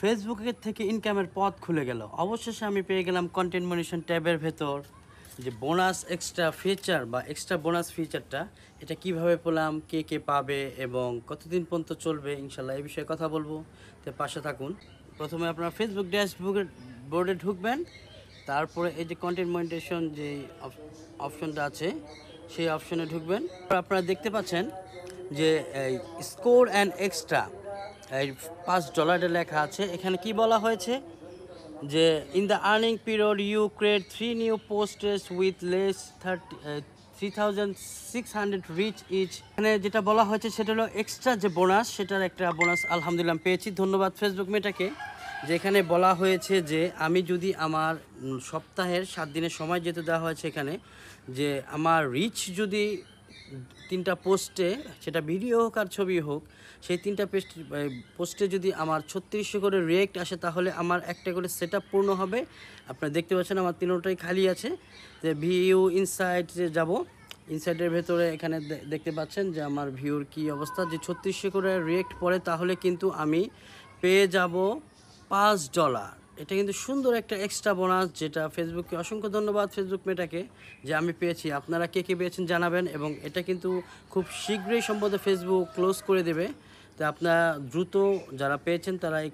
ফেসবুকের থেকে ইনকামের পথ খুলে গেল। অবশেষে আমি পেয়ে গেলাম কন্টেন্ট মনিটর ট্যাবের ভেতর যে বোনাস এক্সট্রা ফিচার বা এক্সট্রা বোনাস ফিচারটা, এটা কিভাবে পেলাম, কে কে পাবে এবং কতদিন পর্যন্ত চলবে, ইনশাল্লাহ এই বিষয়ে কথা বলবো। তো পাশে থাকুন। প্রথমে আপনারা ফেসবুক ড্যাশবোর্ডে বোর্ডে ঢুকবেন। তারপরে এই যে কন্টেন্ট মনিটেশন যে অপশনটা আছে সেই অপশনে ঢুকবেন। আপনারা দেখতে পাচ্ছেন যে স্কোর অ্যান্ড এক্সট্রা এই $5 লেখা আছে। এখানে কি বলা হয়েছে যে in the earning period you create 3 new posts with less 3600 reach each. এখানে যেটা বলা হয়েছে সেটা হলো এক্সট্রা যে বোনাস, সেটার একটা বোনাস আলহামদুলিল্লাহ পেয়েছি। ধন্যবাদ ফেসবুক মেটাকে। যেখানে বলা হয়েছে যে আমি যদি আমার সপ্তাহের 7 দিনের সময় যেতে দেওয়া হয়েছে এখানে, যে আমার রিচ যদি 3টা পোস্টে, সেটা ভিডিও হোক আর ছবি হোক, সেই 3টা পোস্টে যদি আমার 3600 করে রিয়েক্ট আসে তাহলে আমার একটা করে সেট আপ পূর্ণ হবে। আপনারা দেখতে পাচ্ছেন আমার 3টাই খালি আছে। যে ভিউ ইনসাইট যে যাব, ইনসাইটের ভেতরে এখানে দেখতে পাচ্ছেন যে আমার ভিউর কি অবস্থা। যে 3600 করে রিয়েক্ট পড়ে তাহলে কিন্তু আমি পেয়ে যাব $5। এটা কিন্তু সুন্দর একটা এক্সট্রা বোনাস, যেটা ফেসবুককে অসংখ্য ধন্যবাদ ফেসবুক মেটাকে যে আমি পেয়েছি। আপনারা কে কে পেয়েছেন জানাবেন, এবং এটা কিন্তু খুব শীঘ্রই সম্ভবত ফেসবুক ক্লোজ করে দেবে। তো আপনারা দ্রুত যারা পেয়েছেন তারা এই